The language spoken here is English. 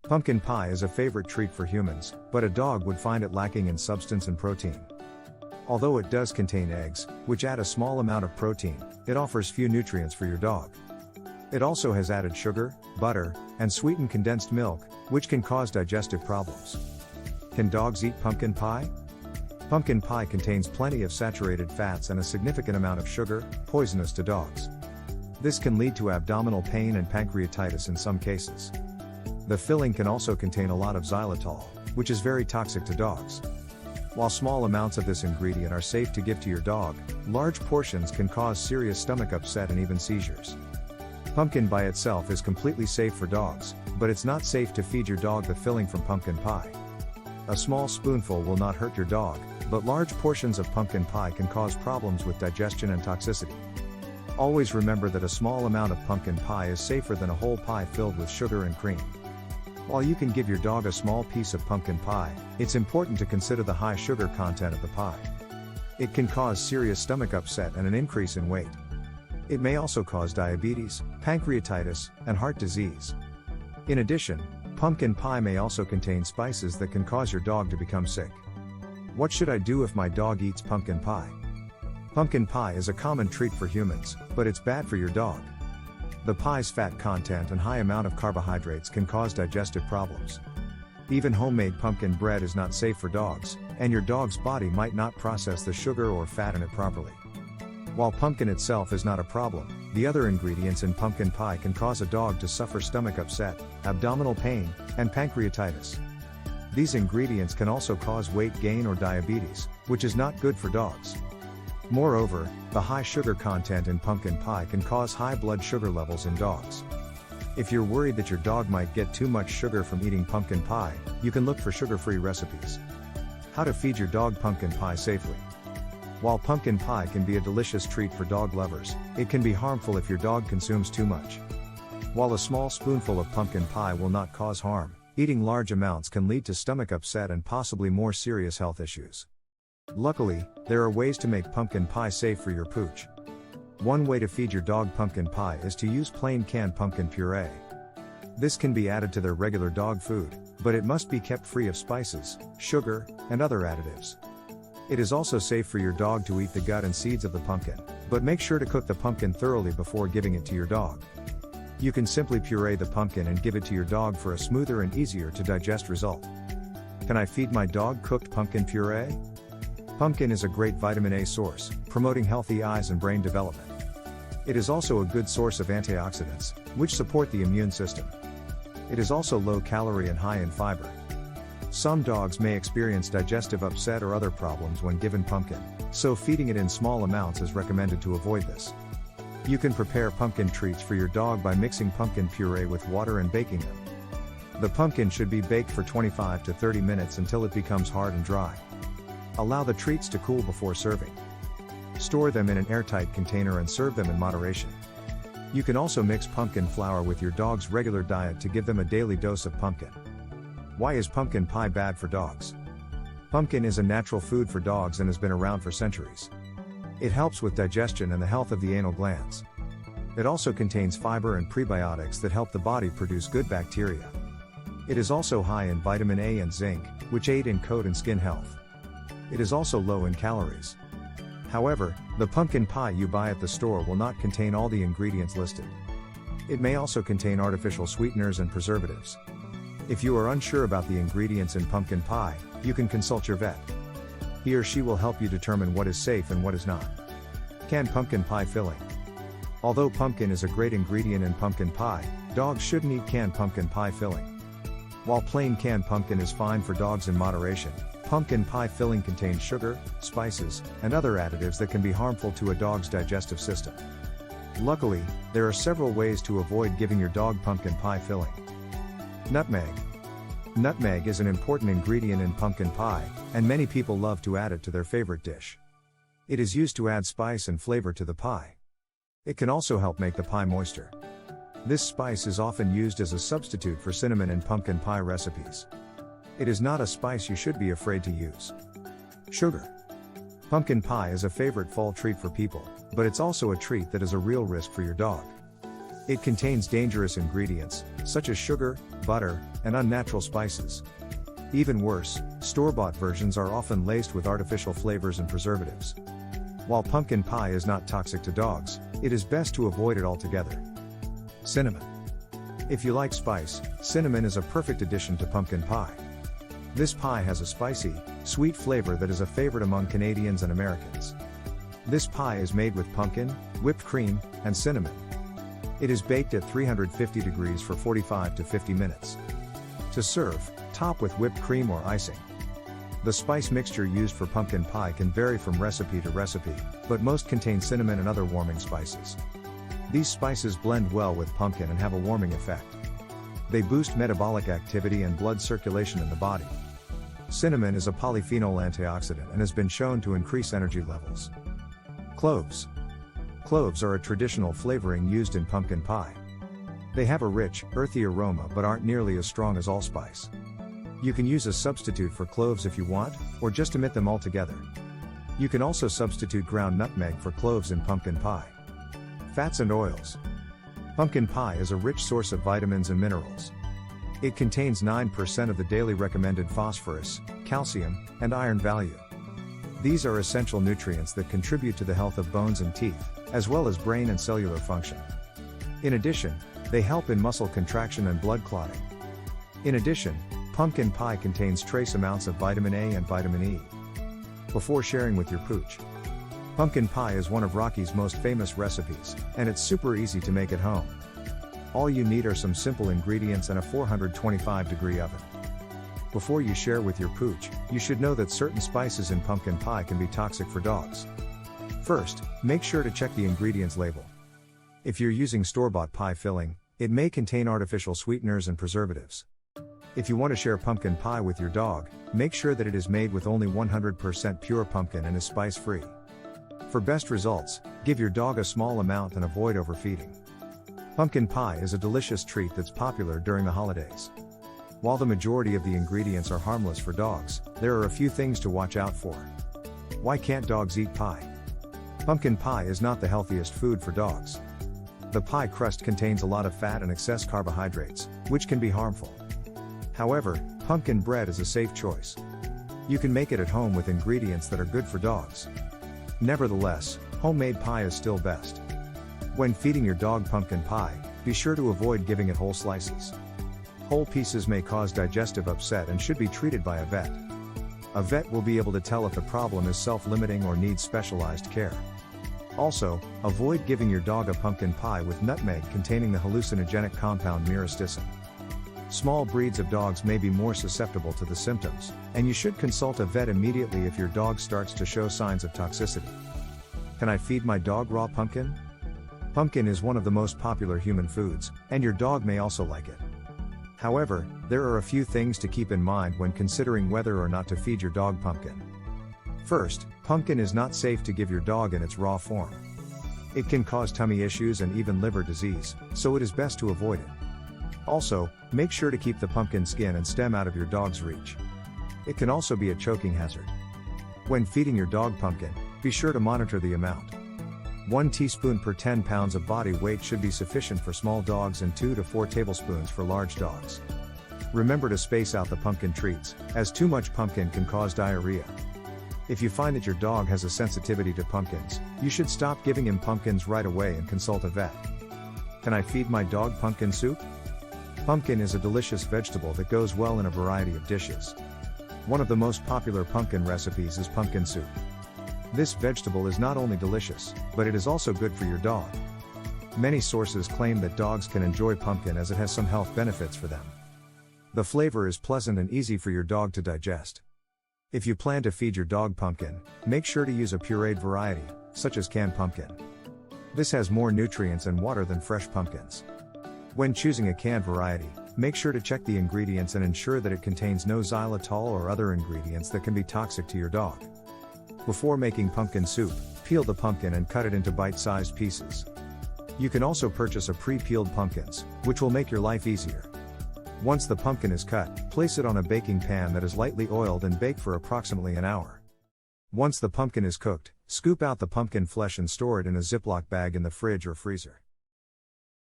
Pumpkin pie is a favorite treat for humans, but a dog would find it lacking in substance and protein. Although it does contain eggs, which add a small amount of protein, it offers few nutrients for your dog. It also has added sugar, butter, and sweetened condensed milk, which can cause digestive problems. Can dogs eat pumpkin pie? Pumpkin pie contains plenty of saturated fats and a significant amount of sugar, poisonous to dogs. This can lead to abdominal pain and pancreatitis in some cases. The filling can also contain a lot of xylitol, which is very toxic to dogs. While small amounts of this ingredient are safe to give to your dog, large portions can cause serious stomach upset and even seizures. Pumpkin by itself is completely safe for dogs, but it's not safe to feed your dog the filling from pumpkin pie. A small spoonful will not hurt your dog, but large portions of pumpkin pie can cause problems with digestion and toxicity. Always remember that a small amount of pumpkin pie is safer than a whole pie filled with sugar and cream. While you can give your dog a small piece of pumpkin pie, it's important to consider the high sugar content of the pie. It can cause serious stomach upset and an increase in weight. It may also cause diabetes, pancreatitis, and heart disease. In addition, pumpkin pie may also contain spices that can cause your dog to become sick. What should I do if my dog eats pumpkin pie? Pumpkin pie is a common treat for humans, but it's bad for your dog. The pie's fat content and high amount of carbohydrates can cause digestive problems. Even homemade pumpkin bread is not safe for dogs, and your dog's body might not process the sugar or fat in it properly. While pumpkin itself is not a problem, the other ingredients in pumpkin pie can cause a dog to suffer stomach upset, abdominal pain, and pancreatitis. These ingredients can also cause weight gain or diabetes, which is not good for dogs. Moreover, the high sugar content in pumpkin pie can cause high blood sugar levels in dogs. If you're worried that your dog might get too much sugar from eating pumpkin pie, you can look for sugar-free recipes. How to feed your dog pumpkin pie safely. While pumpkin pie can be a delicious treat for dog lovers, it can be harmful if your dog consumes too much. While a small spoonful of pumpkin pie will not cause harm, eating large amounts can lead to stomach upset and possibly more serious health issues. Luckily, there are ways to make pumpkin pie safe for your pooch. One way to feed your dog pumpkin pie is to use plain canned pumpkin puree. This can be added to their regular dog food, but it must be kept free of spices, sugar, and other additives. It is also safe for your dog to eat the gut and seeds of the pumpkin, but make sure to cook the pumpkin thoroughly before giving it to your dog. You can simply puree the pumpkin and give it to your dog for a smoother and easier to digest result. Can I feed my dog cooked pumpkin puree? Pumpkin is a great vitamin A source, promoting healthy eyes and brain development. It is also a good source of antioxidants, which support the immune system. It is also low calorie and high in fiber. Some dogs may experience digestive upset or other problems when given pumpkin, so feeding it in small amounts is recommended to avoid this. You can prepare pumpkin treats for your dog by mixing pumpkin puree with water and baking them. The pumpkin should be baked for 25 to 30 minutes until it becomes hard and dry. Allow the treats to cool before serving. Store them in an airtight container and serve them in moderation. You can also mix pumpkin flour with your dog's regular diet to give them a daily dose of pumpkin. Why is pumpkin pie bad for dogs? Pumpkin is a natural food for dogs and has been around for centuries. It helps with digestion and the health of the anal glands. It also contains fiber and prebiotics that help the body produce good bacteria. It is also high in vitamin A and zinc, which aid in coat and skin health. It is also low in calories. However, the pumpkin pie you buy at the store will not contain all the ingredients listed. It may also contain artificial sweeteners and preservatives. If you are unsure about the ingredients in pumpkin pie, you can consult your vet. He or she will help you determine what is safe and what is not. Canned pumpkin pie filling. Although pumpkin is a great ingredient in pumpkin pie, dogs shouldn't eat canned pumpkin pie filling. While plain canned pumpkin is fine for dogs in moderation, pumpkin pie filling contains sugar, spices, and other additives that can be harmful to a dog's digestive system. Luckily, there are several ways to avoid giving your dog pumpkin pie filling. Nutmeg. Nutmeg is an important ingredient in pumpkin pie, and many people love to add it to their favorite dish. It is used to add spice and flavor to the pie. It can also help make the pie moister. This spice is often used as a substitute for cinnamon in pumpkin pie recipes. It is not a spice you should be afraid to use. Sugar. Pumpkin pie is a favorite fall treat for people, but it's also a treat that is a real risk for your dog. It contains dangerous ingredients, such as sugar, butter, and unnatural spices. Even worse, store-bought versions are often laced with artificial flavors and preservatives. While pumpkin pie is not toxic to dogs, it is best to avoid it altogether. Cinnamon. If you like spice, cinnamon is a perfect addition to pumpkin pie. This pie has a spicy, sweet flavor that is a favorite among Canadians and Americans. This pie is made with pumpkin, whipped cream, and cinnamon. It is baked at 350 degrees for 45 to 50 minutes. To serve, top with whipped cream or icing. The spice mixture used for pumpkin pie can vary from recipe to recipe, but most contain cinnamon and other warming spices. These spices blend well with pumpkin and have a warming effect. They boost metabolic activity and blood circulation in the body. Cinnamon is a polyphenol antioxidant and has been shown to increase energy levels. Cloves. Cloves are a traditional flavoring used in pumpkin pie. They have a rich, earthy aroma but aren't nearly as strong as allspice. You can use a substitute for cloves if you want, or just omit them altogether. You can also substitute ground nutmeg for cloves in pumpkin pie. Fats and oils. Pumpkin pie is a rich source of vitamins and minerals. It contains 9% of the daily recommended phosphorus, calcium, and iron value. These are essential nutrients that contribute to the health of bones and teeth, as well as brain and cellular function. In addition, they help in muscle contraction and blood clotting. In addition, pumpkin pie contains trace amounts of vitamin A and vitamin E. Before sharing with your pooch. Pumpkin pie is one of Rocky's most famous recipes, and it's super easy to make at home. All you need are some simple ingredients and a 425-degree oven. Before you share with your pooch, you should know that certain spices in pumpkin pie can be toxic for dogs. First, make sure to check the ingredients label. If you're using store-bought pie filling, it may contain artificial sweeteners and preservatives. If you want to share pumpkin pie with your dog, make sure that it is made with only 100% pure pumpkin and is spice-free. For best results, give your dog a small amount and avoid overfeeding. Pumpkin pie is a delicious treat that's popular during the holidays. While the majority of the ingredients are harmless for dogs, there are a few things to watch out for. Why can't dogs eat pie? Pumpkin pie is not the healthiest food for dogs. The pie crust contains a lot of fat and excess carbohydrates, which can be harmful. However, pumpkin bread is a safe choice. You can make it at home with ingredients that are good for dogs. Nevertheless, homemade pie is still best. When feeding your dog pumpkin pie, be sure to avoid giving it whole slices. Whole pieces may cause digestive upset and should be treated by a vet. A vet will be able to tell if the problem is self-limiting or needs specialized care. Also, avoid giving your dog a pumpkin pie with nutmeg containing the hallucinogenic compound myristicin. Small breeds of dogs may be more susceptible to the symptoms, and you should consult a vet immediately if your dog starts to show signs of toxicity. Can I feed my dog raw pumpkin? Pumpkin is one of the most popular human foods, and your dog may also like it. However, there are a few things to keep in mind when considering whether or not to feed your dog pumpkin. First, pumpkin is not safe to give your dog in its raw form. It can cause tummy issues and even liver disease, so it is best to avoid it. Also, make sure to keep the pumpkin skin and stem out of your dog's reach. It can also be a choking hazard. When feeding your dog pumpkin, be sure to monitor the amount. 1 teaspoon per 10 pounds of body weight should be sufficient for small dogs and 2 to 4 tablespoons for large dogs. Remember to space out the pumpkin treats, as too much pumpkin can cause diarrhea. If you find that your dog has a sensitivity to pumpkins, you should stop giving him pumpkins right away and consult a vet. Can I feed my dog pumpkin soup? Pumpkin is a delicious vegetable that goes well in a variety of dishes. One of the most popular pumpkin recipes is pumpkin soup. This vegetable is not only delicious, but it is also good for your dog. Many sources claim that dogs can enjoy pumpkin as it has some health benefits for them. The flavor is pleasant and easy for your dog to digest. If you plan to feed your dog pumpkin, make sure to use a pureed variety, such as canned pumpkin. This has more nutrients and water than fresh pumpkins. When choosing a canned variety, make sure to check the ingredients and ensure that it contains no xylitol or other ingredients that can be toxic to your dog. Before making pumpkin soup, peel the pumpkin and cut it into bite-sized pieces. You can also purchase a pre-peeled pumpkins, which will make your life easier. Once the pumpkin is cut, place it on a baking pan that is lightly oiled and bake for approximately an hour. Once the pumpkin is cooked, scoop out the pumpkin flesh and store it in a Ziploc bag in the fridge or freezer.